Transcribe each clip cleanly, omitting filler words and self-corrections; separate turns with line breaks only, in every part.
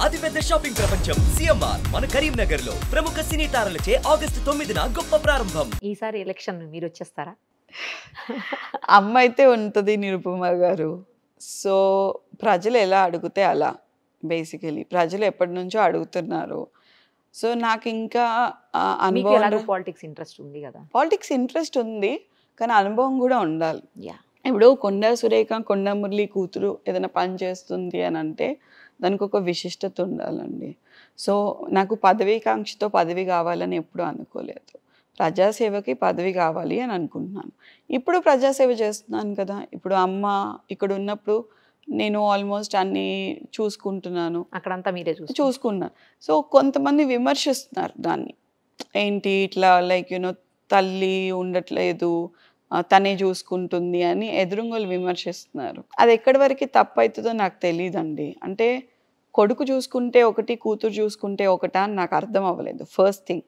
అతిపెద్ద షాపింగ్ ప్రపంచం సిఎంఆర్ మన కరీంనగర్ లో ప్రముఖ సినీ తారలచే ఆగస్టు 9న గొప్ప ప్రారంభం.
ఈసారి ఎలక్షన్ మీరు వచ్చేస్తారా?
అమ్మ అయితే ఉంటుంది నిరుపమ గారు. సో ప్రజలు ఎలా అడిగితే అలా, బేసికలీ ప్రజలు ఎప్పటి నుంచో అడుగుతున్నారు. సో నాకు ఇంకా అనుభవం,
పాలిటిక్స్ ఇంట్రెస్ట్ ఉంది కదా?
పాలిటిక్స్ ఇంట్రెస్ట్ ఉంది, కానీ అనుభవం కూడా ఉండాలి. ఇప్పుడు కొండా సురేఖ, కొండా మురళి కూతురు ఏదైనా పని చేస్తుంది అని అంటే దానికి ఒక విశిష్టత ఉండాలండి. సో నాకు పదవీకాంక్షతో పదవి కావాలని ఎప్పుడూ అనుకోలేదు. ప్రజాసేవకి పదవి కావాలి అని అనుకుంటున్నాను. ఇప్పుడు ప్రజాసేవ చేస్తున్నాను కదా. ఇప్పుడు అమ్మ ఇక్కడ ఉన్నప్పుడు నేను ఆల్మోస్ట్ అన్నీ చూసుకుంటున్నాను,
అక్కడంతా మీరే
చూసుకున్నాను. సో కొంతమంది విమర్శిస్తున్నారు దాన్ని, ఏంటి ఇట్లా లైక్ తల్లి ఉండట్లేదు, తనే చూసుకుంటుంది అని ఎదురుంగోలు విమర్శిస్తున్నారు. అది ఎక్కడి వరకు తప్పు అవుతుందో నాకు తెలియదండి. అంటే కొడుకు చూసుకుంటే ఒకటి, కూతురు చూసుకుంటే ఒకటా అని నాకు అర్థం అవ్వలేదు, ఫస్ట్ థింగ్.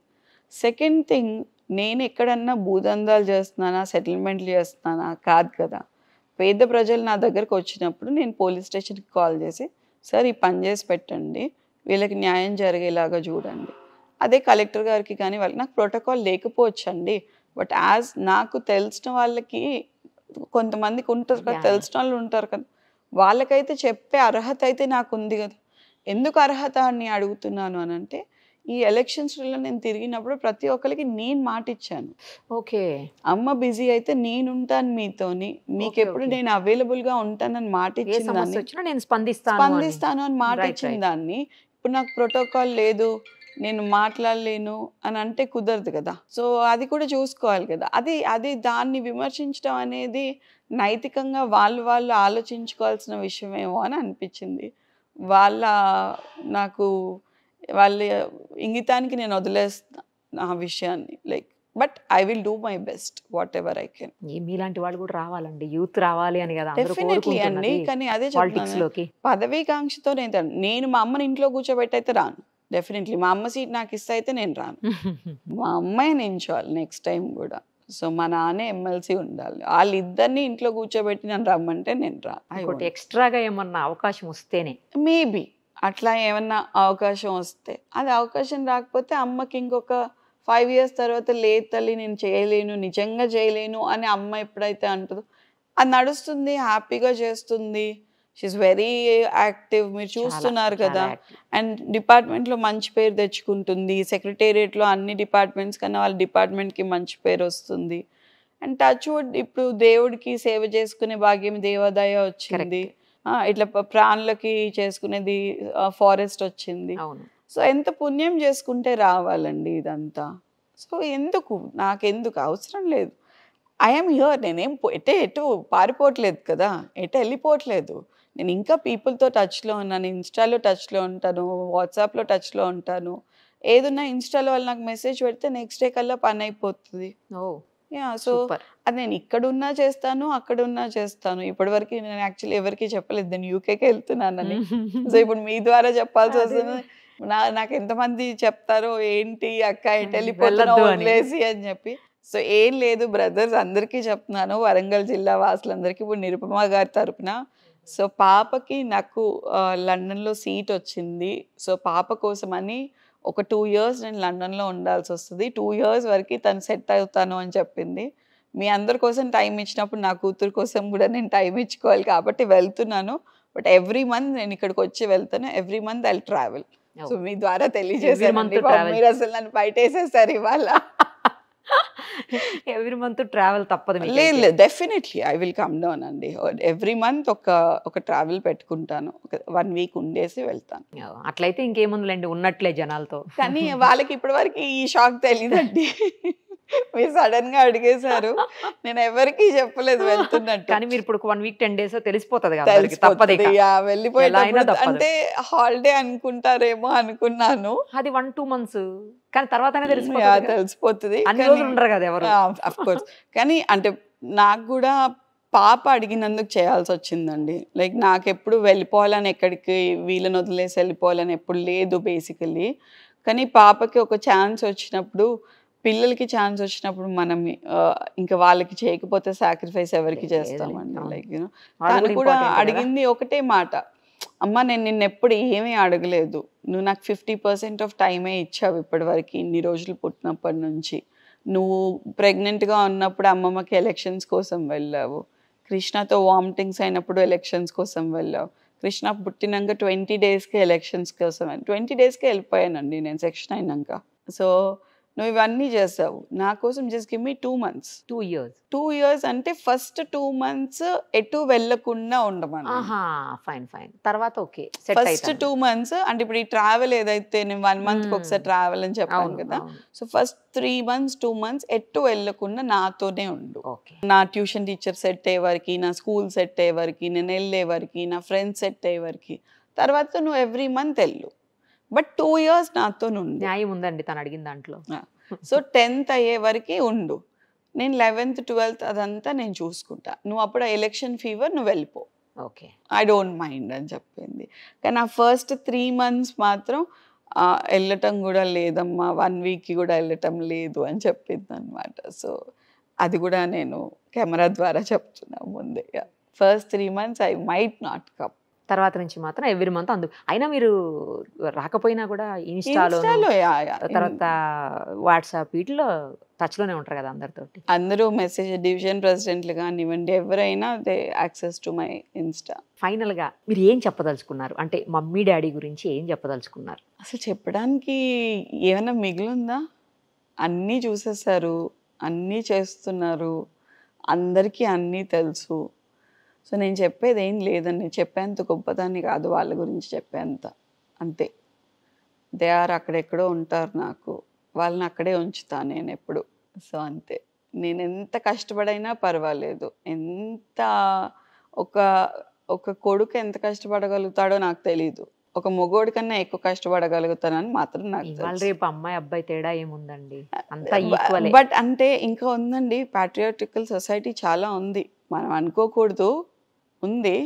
సెకండ్ థింగ్, నేను ఎక్కడన్నా భూదందాలు చేస్తున్నానా, సెటిల్మెంట్లు చేస్తున్నానా? కాదు కదా. పేద ప్రజలు నా దగ్గరకు వచ్చినప్పుడు నేను పోలీస్ స్టేషన్కి కాల్ చేసి, సార్ ఈ పని చేసి పెట్టండి, వీళ్ళకి న్యాయం జరిగేలాగా చూడండి. అదే కలెక్టర్ గారికి కానీ వాళ్ళకి, నాకు ప్రోటోకాల్ లేకపోవచ్చు అండి, బట్ యాజ్ నాకు తెలిసిన వాళ్ళకి కొంతమందికి ఉంటారు కదా, తెలిసిన వాళ్ళు ఉంటారు కదా, వాళ్ళకైతే చెప్పే అర్హత అయితే నాకు ఉంది కదా. ఎందుకు అర్హత అని అడుగుతున్నాను అని అంటే, ఈ ఎలక్షన్స్లో నేను తిరిగినప్పుడు ప్రతి ఒక్కరికి నేను మాట ఇచ్చాను.
ఓకే,
అమ్మ బిజీ అయితే నేను ఉంటాను మీతోని, మీకు ఎప్పుడు నేను అవైలబుల్గా ఉంటానని మాట ఇచ్చిన దాన్ని,
నేను
స్పందిస్తాను అని మాట ఇచ్చిన దాన్ని, ఇప్పుడు నాకు ప్రోటోకాల్ లేదు, నేను మాట్లాడలేను అని అంటే కుదరదు కదా. సో అది కూడా చూసుకోవాలి కదా. అది దాన్ని విమర్శించడం అనేది నైతికంగా వాళ్ళు ఆలోచించుకోవాల్సిన విషయమేమో అని అనిపించింది. నాకు వాళ్ళ ఇంగితానికి నేను వదిలేస్తాను ఆ విషయాన్ని. Like but I will do my best what ever I can.
మీలాంటి వాళ్ళు కూడా రావాలండి, యూత్ రావాలి అని కదా.
డెఫినెట్లీ అండి, కానీ అదే చెప్తున్నాను, పదవీకాంక్షతో నేను మా అమ్మని ఇంట్లో కూర్చోబెట్టి అయితే రాను. డెఫినెట్లీ మా అమ్మ సీట్ నాకు ఇస్తే అయితే నేను రాను. మా అమ్మాయి నించోవాలి నెక్స్ట్ టైం కూడా. సో మా నాన్న ఎమ్మెల్సీ ఉండాలి. వాళ్ళిద్దరిని ఇంట్లో కూర్చోబెట్టి నన్ను రమ్మంటే నేను రాను.
ఎక్స్ట్రాగా ఏమన్నా అవకాశం వస్తేనే,
మేబీ అట్లా ఏమన్నా అవకాశం వస్తే, అది అవకాశం రాకపోతే అమ్మకి ఇంకొక 5 years తర్వాత, లేదు తల్లి నేను చేయలేను, నిజంగా చేయలేను అని అమ్మ ఎప్పుడైతే అంటుందో, అది నడుస్తుంది, హ్యాపీగా చేస్తుంది. షీఈస్ వెరీ యాక్టివ్, మీరు చూస్తున్నారు కదా. అండ్ డిపార్ట్మెంట్లో మంచి పేరు తెచ్చుకుంటుంది, సెక్రటేరియట్లో అన్ని డిపార్ట్మెంట్స్ కన్నా వాళ్ళ డిపార్ట్మెంట్కి మంచి పేరు వస్తుంది. అండ్ టచ్ వుడ్ ఇప్పుడు దేవుడికి సేవ చేసుకునే భాగ్యం దేవాదాయ వచ్చింది, ఇట్లా ప్రాణులకి చేసుకునేది ఫారెస్ట్ వచ్చింది. సో ఎంత పుణ్యం చేసుకుంటే రావాలండి ఇదంతా. సో నాకెందుకు అవసరం లేదు. ఐఎమ్ హియర్, నేనేం ఎటు పారిపోవట్లేదు కదా, ఎటు వెళ్ళిపోవట్లేదు. నేను ఇంకా పీపుల్తో టచ్లో ఉన్నాను, ఇన్స్టాలో టచ్లో ఉంటాను, వాట్సాప్లో టచ్లో ఉంటాను. ఏదున్నా ఇన్స్టాలో వాళ్ళు నాకు మెసేజ్ పెడితే నెక్స్ట్ డే కల్లా పని అయిపోతుంది. సో అది నేను ఇక్కడున్నా చేస్తాను, అక్కడున్నా చేస్తాను. ఇప్పటివరకు నేను యాక్చువల్లీ ఎవరికి చెప్పలేదు నేను యూకేకి వెళ్తున్నానని. సో ఇప్పుడు మీ ద్వారా చెప్పాల్సి వస్తుంది. నాకు ఎంతమంది చెప్తారో, ఏంటి అక్క ఎటు వెళ్ళిపోతున్నావు వదిలేసి అని చెప్పి. సో ఏం లేదు బ్రదర్స్, అందరికీ చెప్తున్నాను, వరంగల్ జిల్లా వాసులందరికీ, ఇప్పుడు నిరుపమ గారి తరపున. సో పాపకి నాకు లండన్లో సీట్ వచ్చింది. సో పాప కోసమని ఒక 2 years నేను లండన్లో ఉండాల్సి వస్తుంది. 2 years వరకు తను సెట్ అవుతాను అని చెప్పింది. మీ అందరి కోసం టైం ఇచ్చినప్పుడు నా కూతురు కోసం కూడా నేను టైం ఇచ్చుకోవాలి కాబట్టి వెళ్తున్నాను. బట్ ఎవ్రీ మంత్ నేను ఇక్కడికి వచ్చి వెళ్తాను, every month I travel. So మీ ద్వారా తెలియజేసాను, మీరు అసలు నన్ను బయట వేసేసారు ఇవాళ.
ఎవ్రీ మంత్ ట్రావెల్ తప్పదు?
లేదు, definitely I will come down అండి. ఎవ్రీ మంత్ ఒక ట్రావెల్ పెట్టుకుంటాను, 1 week ఉండేసి వెళ్తాను.
అట్లయితే ఇంకేముందులేండి, ఉన్నట్లే జనాలతో.
కానీ వాళ్ళకి ఇప్పటి వరకు ఈ షాక్ తెలియదండి. మీరు సడన్ గా అడిగేశారు, నేను ఎవరికి చెప్పలేదు వెళ్తున్నట్టు.
కానీ మీరు ఇప్పుడు 1 week 10 days తెలిసిపోతుంది కదా,
వెళ్ళిపోయినప్పుడు అంటే హాలిడే అనుకుంటారేమో అనుకున్నాను.
అది 1-2 months, కానీ తర్వాతనే
తెలిసిపోతుంది.
అన్ని రోజులు ఉండరు కదా ఎవరు,
అఫ్ కోర్స్. కానీ అంటే నాకు కూడా పాప అడిగినందుకు చేయాల్సి వచ్చిందండి. లైక్ నాకు ఎప్పుడు వెళ్ళిపోవాలని, ఎక్కడికి వీళ్ళని వదిలేసి వెళ్ళిపోవాలని ఎప్పుడు లేదు బేసికలీ. కానీ పాపకి ఒక ఛాన్స్ వచ్చినప్పుడు, పిల్లలకి ఛాన్స్ వచ్చినప్పుడు మనం ఇంకా వాళ్ళకి చేయకపోతే సాక్రిఫైస్ ఎవరికి చేస్తామండి. లైక్ తను కూడా అడిగింది ఒకటే మాట, అమ్మ నేను నిన్ను ఎప్పుడు ఏమీ అడగలేదు, నువ్వు నాకు 50% ఆఫ్ టైమే ఇచ్చావు ఇప్పటివరకు, ఇన్ని రోజులు పుట్టినప్పటి నుంచి. నువ్వు ప్రెగ్నెంట్గా ఉన్నప్పుడు అమ్మమ్మకి ఎలక్షన్స్ కోసం వెళ్ళావు, కృష్ణతో వామిటింగ్స్ అయినప్పుడు ఎలక్షన్స్ కోసం వెళ్ళావు, కృష్ణ పుట్టినాక 20 డేస్కి ఎలక్షన్స్ కోసం 20 డేస్కే వెళ్ళిపోయానండి నేను సెక్షన్ అయినాక. సో నువ్వు ఇవన్నీ చేసావు నా కోసం. Just give me 2 months.
2 years.
2 years అంటే ఫస్ట్ 2 months ఎటు వెళ్ళకుండా ఉండమని.
ఫైన్ తర్వాత ఓకే
ఫస్ట్ 2 months అంటే ఇప్పుడు ఈ ట్రావెల్ ఏదైతే నేను 1 month ఒకసారి ట్రావెల్ అని చెప్పాను కదా, సో ఫస్ట్ 3 months 2 months ఎటు వెళ్ళకుండా నాతోనే ఉండు. నా ట్యూషన్ టీచర్ సెట్ అయ్యే వరకు, నా స్కూల్ సెట్ అయ్యే వరకు, నేను వెళ్ళే వరకు, నా ఫ్రెండ్స్ సెట్ అయ్యే వరకు, తర్వాత నువ్వు ఎవ్రీ మంత్ వెళ్ళు, బట్ 2 years నాతో ఉండు.
న్యాయం ఉందండి తను అడిగిన దాంట్లో.
సో 10th అయ్యే వరకు ఉండు, నేను 11th 12th అదంతా నేను చూసుకుంటా, నువ్వు అప్పుడు ఎలక్షన్ ఫీవర్ నువ్వు వెళ్ళిపో,
ఓకే
ఐ డోంట్ మైండ్ అని చెప్పింది. కానీ ఆ ఫస్ట్ 3 months మాత్రం వెళ్ళటం కూడా లేదమ్మా, 1 weekకి కూడా వెళ్ళటం లేదు అని చెప్పింది అనమాట. సో అది కూడా నేను కెమెరా ద్వారా చెప్తున్నా ముందే. First 3 months I might not come.
తర్వాత నుంచి మాత్రం ఎవ్రీ మంత్ అయినా మీరు రాకపోయినా కూడా ఇన్స్టాలో తర్వాత వాట్సాప్ వీటిలో టచ్ లోనే ఉంటారు కదా అందరితోటి.
అందరూ మెసేజ్ డివిజన్ ప్రెసిడెంట్లు కానివ్వండి ఎవరైనా they access to my Insta.
Final గా మీరు ఏం చెప్పదలుచుకున్నారు, అంటే మమ్మీ డాడీ గురించి ఏం చెప్పదలుచుకున్నారు?
అసలు చెప్పడానికి ఏమైనా మిగిలిందా? అన్నీ చూసేసారు, అన్నీ చేస్తున్నారు, అందరికీ అన్నీ తెలుసు. సో నేను చెప్పేది ఏం లేదండి, చెప్పేంత గొప్పదాన్ని కాదు వాళ్ళ గురించి చెప్పేంత, అంతే. దే ఆర్ అక్కడెక్కడో ఉంటారు, నాకు వాళ్ళని అక్కడే ఉంచుతాను నేను ఎప్పుడు. సో అంతే, నేను ఎంత కష్టపడైనా పర్వాలేదు, ఎంత ఒక కొడుకు ఎంత కష్టపడగలుగుతాడో నాకు తెలీదు, ఒక మొగోడి కన్నా ఎక్కువ కష్టపడగలుగుతానని మాత్రం నాకు తెలుసు.
రేపు అమ్మాయి అబ్బాయి తేడా ఏముందండి, అంతా ఈక్వల్.
బట్ అంటే ఇంకా ఉందండి, ప్యాట్రియాటికల్ సొసైటీ చాలా ఉంది, మనం అనుకోకూడదు, ఉంది.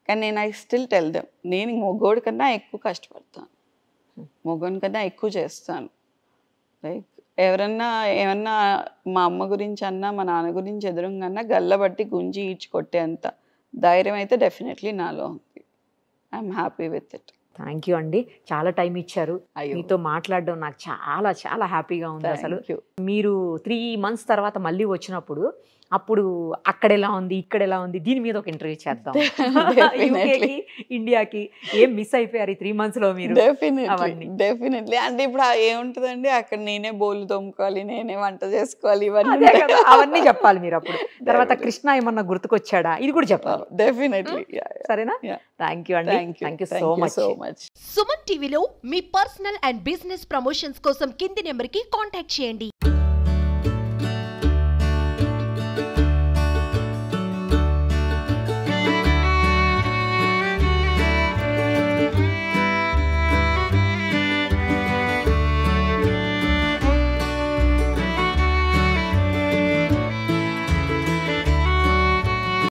కానీ నేను ఐ స్టిల్ టెల్ దెమ్, నేను మొగోడి కన్నా ఎక్కువ కష్టపడతాను, మొగోని కన్నా ఎక్కువ చేస్తాను. లైక్ ఎవరన్నా ఏమన్నా మా అమ్మ గురించి అన్నా మా నాన్న గురించి ఎదురుగాన్నా గల్లబట్టి గుంజి ఈడ్చి కొట్టేంత ధైర్యం అయితే డెఫినెట్లీ నాలో ఉంది. I'm happy with it.
Thank you అండి, చాలా టైం ఇచ్చారు. మీతో మాట్లాడడం నాకు చాలా చాలా హ్యాపీగా ఉంది. అసలు మీరు 3 months తర్వాత మళ్ళీ వచ్చినప్పుడు అప్పుడు అక్కడ ఎలా ఉంది ఇక్కడ ఎలా ఉంది దీని మీద ఒక ఇంటర్వ్యూ చేద్దాం. యూకేకి ఇండియాకి ఏం మిస్ అయిపోయారు ఈ 3 months లో మీరు?
డెఫినెట్లీ. అంటే ఇప్పుడు ఏముంటుందండి, అక్కడ నేనే బోలు తోముకోవాలి, నేనే వంట చేసుకోవాలి, ఇవన్నీ
అవన్నీ చెప్పాలి మీరు. అప్పుడు తర్వాత కృష్ణ ఏమన్నా గుర్తుకొచ్చాడా ఇది కూడా చెప్పాలి.
డెఫినెట్లీ.
సరేనా? థ్యాంక్ యూ అండి, thank you so much.
Suman టీవీలో మీ పర్సనల్ అండ్ బిజినెస్ ప్రమోషన్స్ కోసం కింది నెంబర్కి కాంటాక్ట్ చేయండి.